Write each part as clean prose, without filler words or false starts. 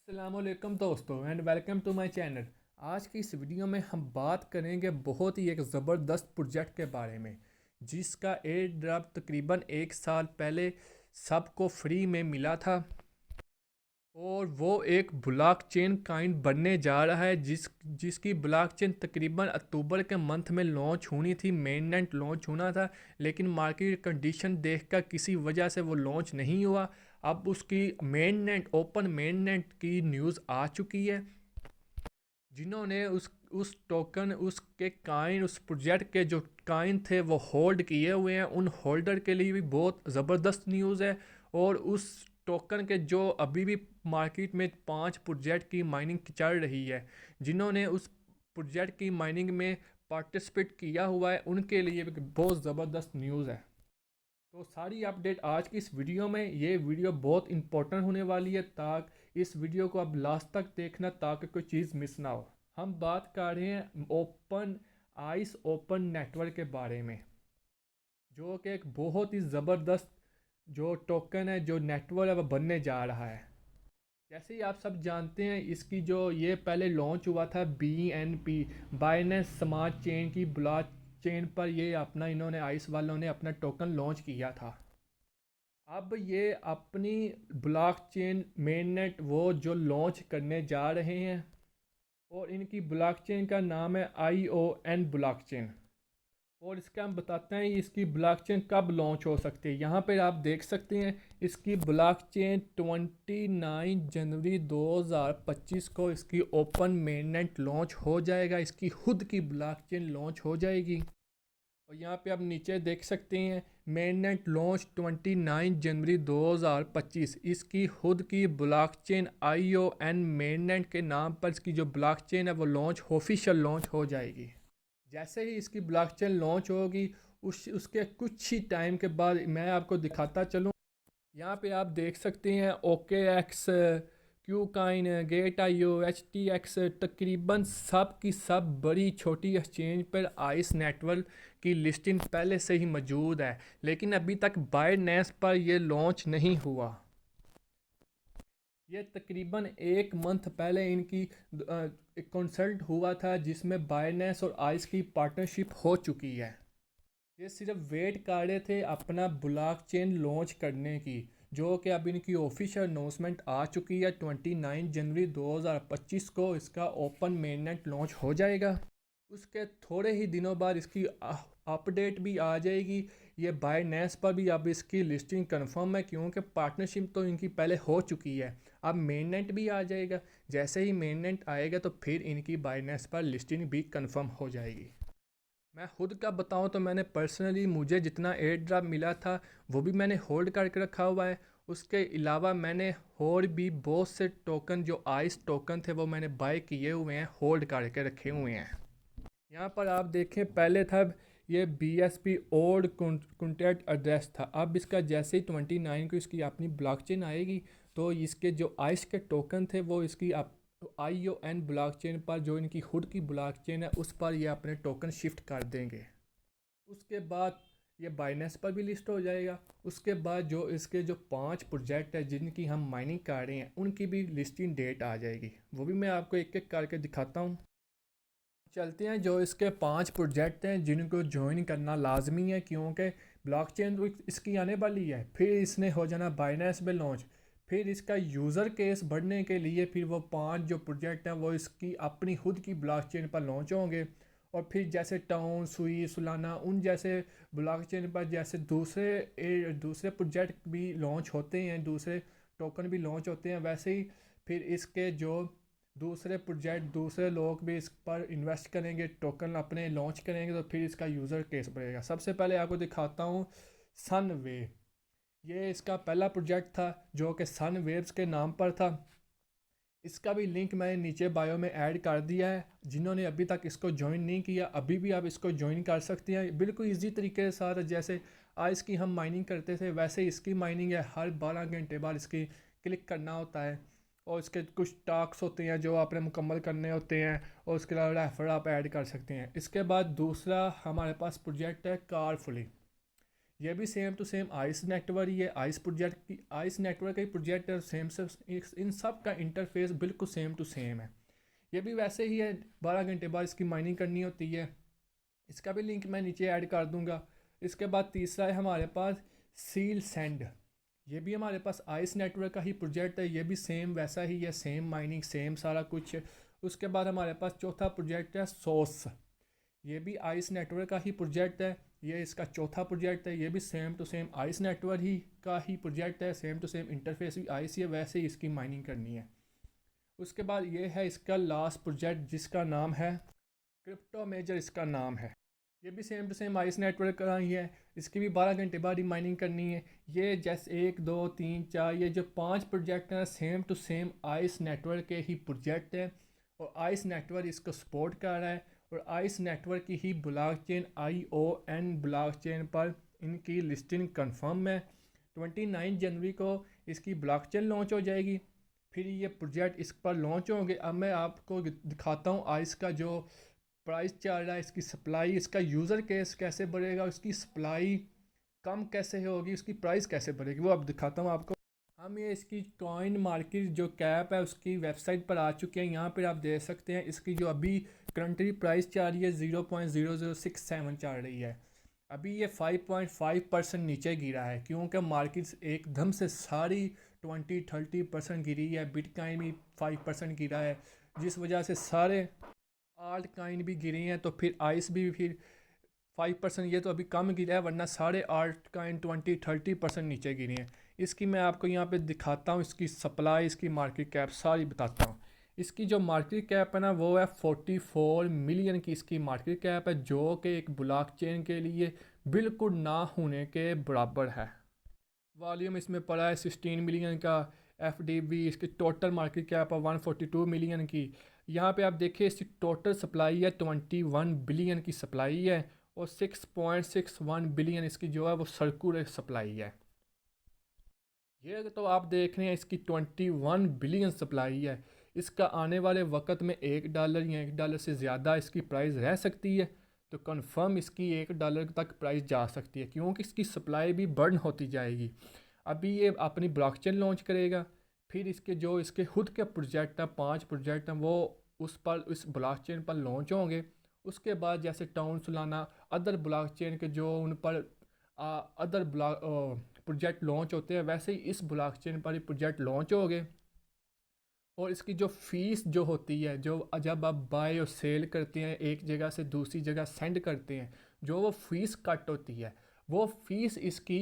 अस्सलामुअलैकुम दोस्तों and welcome to my channel. आज की इस वीडियो में हम बात करेंगे बहुत ही एक ज़बरदस्त प्रोजेक्ट के बारे में, जिसका एयर ड्रॉप तकरीबन एक साल पहले सबको फ्री में मिला था। और वो एक ब्लॉकचेन काइंड बनने जा रहा है जिसकी ब्लॉकचेन तकरीबन अक्टूबर के मंथ में लॉन्च होनी थी, मेननेट लॉन्च होना था, लेकिन मार्केट कंडीशन देखकर किसी वजह से वो लॉन्च नहीं हुआ। अब उसकी मेननेट ओपन मेननेट की न्यूज़ आ चुकी है। जिन्होंने उस टोकन उसके काइन उस प्रोजेक्ट के जो काइन थे वो होल्ड किए हुए हैं, उन होल्डर के लिए भी बहुत ज़बरदस्त न्यूज़ है। और उस टोकन के जो अभी भी मार्केट में 5 प्रोजेक्ट की माइनिंग चल रही है, जिन्होंने उस प्रोजेक्ट की माइनिंग में पार्टिसिपेट किया हुआ है, उनके लिए भी बहुत ज़बरदस्त न्यूज़ है। तो सारी अपडेट आज की इस वीडियो में, ये वीडियो बहुत इंपॉर्टेंट होने वाली है, ताकि इस वीडियो को आप लास्ट तक देखना ताकि कोई चीज़ मिस ना हो। हम बात कर रहे हैं ओपन आइस ओपन नेटवर्क के बारे में, जो कि एक बहुत ही ज़बरदस्त जो टोकन है, जो नेटवर्क है, वो बनने जा रहा है। जैसे ही आप सब जानते हैं, इसकी जो ये पहले लॉन्च हुआ था BNB बाइनेंस स्मार्ट चेन की ब्लॉक चेन पर, ये अपना इन्होंने आइस वालों ने अपना टोकन लॉन्च किया था। अब ये अपनी ब्लॉकचेन मेननेट वो जो लॉन्च करने जा रहे हैं, और इनकी ब्लॉकचेन का नाम है ION ब्लॉकचेन। और इसका हम बताते हैं इसकी ब्लॉकचेन कब लॉन्च हो सकती है। यहाँ पर आप देख सकते हैं इसकी ब्लॉकचेन 29 जनवरी 2025 को इसकी ओपन मेननेट लॉन्च हो जाएगा, इसकी खुद की ब्लॉकचेन लॉन्च हो जाएगी। और यहाँ पे आप नीचे देख सकते हैं मेननेट लॉन्च 29 जनवरी 2025, इसकी खुद की ब्लॉकचेन ION मेननेट के नाम पर इसकी जो ब्लॉकचेन है वो लॉन्च ऑफिशियल लॉन्च हो जाएगी। जैसे ही इसकी ब्लॉकचेन लॉन्च होगी, उसके कुछ ही टाइम के बाद मैं आपको दिखाता चलूँ। यहाँ पे आप देख सकते हैं OKX, क्यूकाइन, गेट.io, HTX, तकरीबन सब की सब बड़ी छोटी एक्सचेंज पर आइस नेटवर्क की लिस्टिंग पहले से ही मौजूद है, लेकिन अभी तक बायनेंस पर यह लॉन्च नहीं हुआ। ये तकरीबन एक मंथ पहले इनकी एक कंसल्ट हुआ था, जिसमें बायनेंस और आइस की पार्टनरशिप हो चुकी है। ये सिर्फ वेट कर रहे थे अपना ब्लॉकचेन लॉन्च करने की, जो कि अब इनकी ऑफिशियल अनाउंसमेंट आ चुकी है। 29 जनवरी 2025 को इसका ओपन मेननेट लॉन्च हो जाएगा। उसके थोड़े ही दिनों बाद इसकी अपडेट भी आ जाएगी। ये बायनेंस पर भी अब इसकी लिस्टिंग कंफर्म है, क्योंकि पार्टनरशिप तो इनकी पहले हो चुकी है। अब मेननेट भी आ जाएगा। जैसे ही मेननेट आएगा तो फिर इनकी बायनेंस पर लिस्टिंग भी कंफर्म हो जाएगी। मैं खुद का बताऊं तो मैंने पर्सनली, मुझे जितना एयर ड्रॉप मिला था वो भी मैंने होल्ड करके रखा हुआ है। उसके अलावा मैंने और भी बहुत से टोकन जो आइस टोकन थे वो मैंने बाय किए हुए हैं, होल्ड करके रखे हुए हैं। यहाँ पर आप देखें, पहले था ये BSP ओल्ड कॉन्टैक्ट एड्रेस था। अब इसका जैसे ही 29 को इसकी अपनी ब्लॉकचेन आएगी, तो इसके जो आइस के टोकन थे वो इसकी ION ब्लॉकचेन पर, जो इनकी खुद की ब्लॉकचेन है, उस पर ये अपने टोकन शिफ्ट कर देंगे। उसके बाद ये बाइनेंस पर भी लिस्ट हो जाएगा। उसके बाद जो इसके जो 5 प्रोजेक्ट है जिनकी हम माइनिंग कर रहे हैं, उनकी भी लिस्टिंग डेट आ जाएगी। वो भी मैं आपको एक एक करके दिखाता हूँ। चलते हैं, जो इसके 5 प्रोजेक्ट हैं जिनको ज्वाइन करना लाजमी है, क्योंकि ब्लॉकचेन तो इसकी आने वाली है। फिर इसने हो जाना बाइनेंस में लॉन्च। फिर इसका यूज़र केस बढ़ने के लिए फिर वो 5 जो प्रोजेक्ट हैं वो इसकी अपनी खुद की ब्लॉकचेन पर लॉन्च होंगे। और फिर जैसे टाउन, सुई, सुलाना, उन जैसे ब्लॉकचेन पर जैसे दूसरे प्रोजेक्ट भी लॉन्च होते हैं, दूसरे टोकन भी लॉन्च होते हैं, वैसे ही फिर इसके जो दूसरे प्रोजेक्ट, दूसरे लोग भी इस पर इन्वेस्ट करेंगे, टोकन अपने लॉन्च करेंगे, तो फिर इसका यूज़र केस बढ़ेगा। सबसे पहले आपको दिखाता हूँ सन वेव। ये इसका पहला प्रोजेक्ट था जो कि सन वेव्स के नाम पर था। इसका भी लिंक मैंने नीचे बायो में ऐड कर दिया है। जिन्होंने अभी तक इसको ज्वाइन नहीं किया, अभी भी आप इसको ज्वाइन कर सकते हैं बिल्कुल ईजी तरीके के साथ। जैसे आइस की हम माइनिंग करते थे, वैसे इसकी माइनिंग है। हर 12 घंटे बाद इसकी क्लिक करना होता है, और इसके कुछ टास्क होते हैं जो आपने मुकम्मल करने होते हैं, और उसके अलावा रेफर आप ऐड कर सकते हैं। इसके बाद दूसरा हमारे पास प्रोजेक्ट है कारफुली। ये भी same to same ice network ही है, आइस प्रोजेक्ट की, आइस नेटवर्क का ही प्रोजेक्ट है, सेम से इन सब का इंटरफेस बिल्कुल सेम टू सेम है। ये भी वैसे ही है, 12 घंटे बाद इसकी माइनिंग करनी होती है। इसका भी लिंक मैं नीचे ऐड कर दूंगा। इसके बाद तीसरा है हमारे पास सील सेंड। ये भी हमारे पास आइस नेटवर्क का ही प्रोजेक्ट है, ये भी सेम वैसा ही है, सेम माइनिंग सेम सारा कुछ। उसके बाद हमारे पास चौथा प्रोजेक्ट है सोर्स। ये भी आइस नेटवर्क का ही प्रोजेक्ट है, ये इसका चौथा प्रोजेक्ट है। ये भी same to same ice network ही का ही प्रोजेक्ट है, सेम टू सेम इंटरफेस भी आइस ही है, वैसे ही इसकी माइनिंग करनी है। उसके बाद ये है इसका लास्ट प्रोजेक्ट जिसका नाम है क्रिप्टो मेजर, इसका नाम है। ये भी same to same ice network का ही है, इसकी भी 12 घंटे बाद ही माइनिंग करनी है। ये जैसे 1 2 3 4 ये जो 5 प्रोजेक्ट हैं same to same ice network के ही प्रोजेक्ट है, और आइस नेटवर्क इसको सपोर्ट कर रहा है। और आइस नेटवर्क की ही ब्लॉकचेन ION ब्लॉकचेन पर इनकी लिस्टिंग कंफर्म है। 29 जनवरी को इसकी ब्लॉकचेन लॉन्च हो जाएगी, फिर ये प्रोजेक्ट इस पर लॉन्च होंगे। अब मैं आपको दिखाता हूँ आइस का जो प्राइस चल रहा है, इसकी सप्लाई, इसका यूज़र केस कैसे बढ़ेगा, उसकी सप्लाई कम कैसे होगी, उसकी प्राइस कैसे बढ़ेगी, वो अब दिखाता हूँ आपको। हम ये इसकी कॉइन मार्केट जो कैप है उसकी वेबसाइट पर आ चुके हैं। यहाँ पर आप देख सकते हैं इसकी जो अभी करंटली प्राइस चल रही है 0.0067 चल रही है। अभी ये 5.5% नीचे गिरा है, क्योंकि मार्केट एकदम से सारी 20-30% गिरी है। बिटकॉइन भी 5% गिरा है, जिस वजह से सारे आल्ट कॉइन भी गिरी हैं। तो फिर आइस भी फिर 5%, ये तो अभी कम गिरा है, वरना सारे आल्ट कॉइन 20-30% नीचे गिरे हैं। इसकी मैं आपको यहाँ पे दिखाता हूँ, इसकी सप्लाई, इसकी मार्केट कैप सारी बताता हूँ। इसकी जो मार्केट कैप है ना वो है 44 मिलियन की इसकी मार्केट कैप है, जो कि एक ब्लॉकचेन के लिए बिल्कुल ना होने के बराबर है। वॉल्यूम इसमें पड़ा है 16 मिलियन का। FDB इसकी टोटल मार्केट कैप है 142 मिलियन की। यहाँ पे आप देखिए इसकी टोटल सप्लाई है 21 बिलियन की सप्लाई है, और 6.61 बिलियन इसकी जो है वो सर्कुलर सप्लाई है। ये तो आप देख रहे हैं इसकी 21 बिलियन सप्लाई है। इसका आने वाले वक्त में $1 या $1 से ज़्यादा इसकी प्राइस रह सकती है, तो कंफर्म इसकी $1 तक प्राइस जा सकती है, क्योंकि इसकी सप्लाई भी बर्न होती जाएगी। अभी ये अपनी ब्लॉकचेन लॉन्च करेगा, फिर इसके जो इसके खुद के प्रोजेक्ट हैं 5 प्रोजेक्ट हैं वो उस पर इस ब्लॉकचेन पर लॉन्च होंगे। उसके बाद जैसे टाउन सोलाना अदर ब्लॉकचेन के जो उन पर अदर ब्लॉक प्रोजेक्ट लॉन्च होते हैं, वैसे ही इस ब्लॉकचेन पर ही प्रोजेक्ट लॉन्च हो गए। और इसकी जो फ़ीस जो होती है, जो जब आप बाय और सेल करते हैं एक जगह से दूसरी जगह सेंड करते हैं, जो वो फ़ीस कट होती है, वो फ़ीस इसकी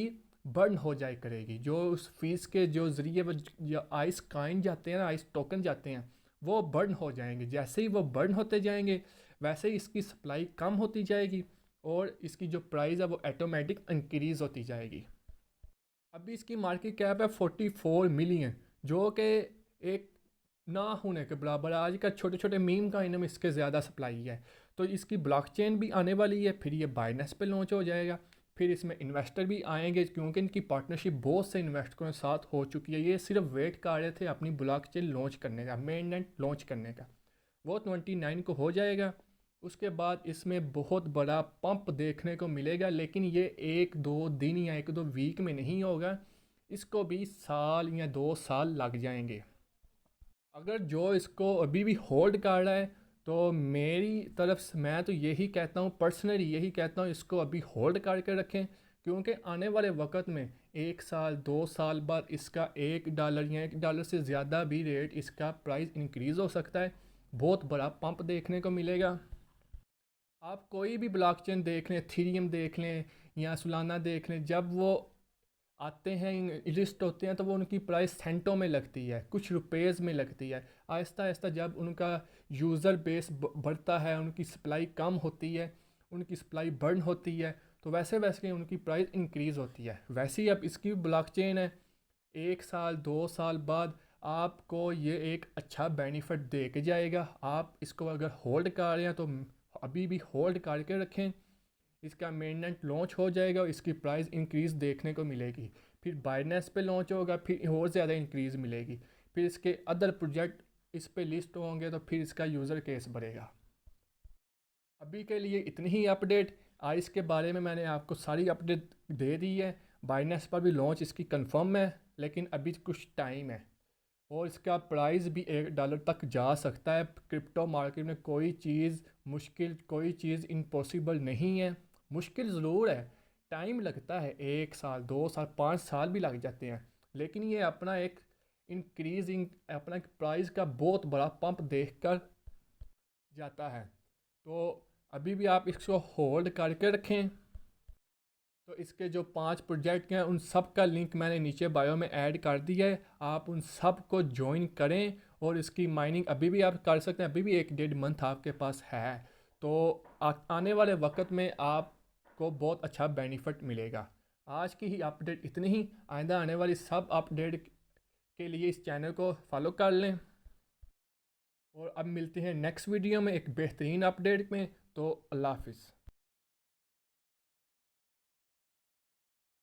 बर्न हो जाए करेगी। जो उस फीस के जो ज़रिए वो जो आइस काइन जाते हैं ना, आइस टोकन जाते हैं, वो बर्न हो जाएंगे। जैसे ही वो बर्न होते जाएंगे वैसे ही इसकी सप्लाई कम होती जाएगी, और इसकी जो प्राइस है वो ऑटोमेटिक इंक्रीज़ होती जाएगी। अभी इसकी मार्केट कैप है 44 मिलियन, जो कि एक ना होने के बराबर है। आज का छोटे छोटे मीम का इनमें इसके ज़्यादा सप्लाई है। तो इसकी ब्लॉकचेन भी आने वाली है, फिर ये बाइनेंस पे लॉन्च हो जाएगा, फिर इसमें इन्वेस्टर भी आएंगे, क्योंकि इनकी पार्टनरशिप बहुत से इन्वेस्टरों के साथ हो चुकी है। ये सिर्फ वेट कर रहे थे अपनी ब्लॉकचेन लॉन्च करने का, मेननेट लॉन्च करने का। वो 29 को हो जाएगा। उसके बाद इसमें बहुत बड़ा पंप देखने को मिलेगा, लेकिन ये 1 2 दिन या 1 2 वीक में नहीं होगा, इसको भी साल या 2 साल लग जाएंगे। अगर जो इसको अभी भी होल्ड कर रहा है, तो मेरी तरफ से मैं तो यही कहता हूँ, पर्सनली यही कहता हूँ, इसको अभी होल्ड करके रखें, क्योंकि आने वाले वक्त में 1 साल 2 साल बाद इसका $1 या $1 से ज़्यादा भी रेट इसका प्राइस इंक्रीज़ हो सकता है। बहुत बड़ा पंप देखने को मिलेगा। आप कोई भी ब्लॉकचेन देख लें, थीरियम देख लें या सोलाना देख लें, जब वो आते हैं लिस्ट होते हैं तो वो उनकी प्राइस सेंटों में लगती है, कुछ रुपएज़ में लगती है। आहिस्ता आहिस्ता जब उनका यूज़र बेस बढ़ता है, उनकी सप्लाई कम होती है, उनकी सप्लाई बर्न होती है, तो वैसे वैसे उनकी प्राइस इंक्रीज़ होती है। वैसे ही अब इसकी ब्लॉकचेन है, 1 साल 2 साल बाद आपको ये एक अच्छा बेनिफिट दे के जाएगा। आप इसको अगर होल्ड कर रहे हैं तो अभी भी होल्ड करके रखें। इसका मेननेट लॉन्च हो जाएगा और इसकी प्राइस इंक्रीज़ देखने को मिलेगी, फिर बाइनेंस पे लॉन्च होगा, फिर और ज़्यादा इंक्रीज़ मिलेगी, फिर इसके अदर प्रोजेक्ट इस पे लिस्ट होंगे, तो फिर इसका यूज़र केस बढ़ेगा। अभी के लिए इतनी ही अपडेट। आइस के बारे में मैंने आपको सारी अपडेट दे दी है। बाइनेंस पर भी लॉन्च इसकी कंफर्म है, लेकिन अभी कुछ टाइम है और इसका प्राइस भी $1 तक जा सकता है। क्रिप्टो मार्केट में कोई चीज़ इम्पॉसिबल नहीं है। मुश्किल ज़रूर है, टाइम लगता है, 1 साल 2 साल 5 साल भी लग जाते हैं, लेकिन ये अपना एक इंक्रीजिंग अपना एक प्राइस का बहुत बड़ा पंप देखकर जाता है। तो अभी भी आप इसको होल्ड करके रखें। तो इसके जो 5 प्रोजेक्ट हैं उन सब का लिंक मैंने नीचे बायो में ऐड कर दिया है, आप उन सब को ज्वाइन करें और इसकी माइनिंग अभी भी आप कर सकते हैं। अभी भी 1-1.5 मंथ आपके पास है, तो आने वाले वक्त में आपको बहुत अच्छा बेनिफिट मिलेगा। आज की ही अपडेट इतनी ही, आइंदा आने वाली सब अपडेट के लिए इस चैनल को फॉलो कर लें। और अब मिलते हैं नेक्स्ट वीडियो में एक बेहतरीन अपडेट में। तो अल्लाह हाफिज़।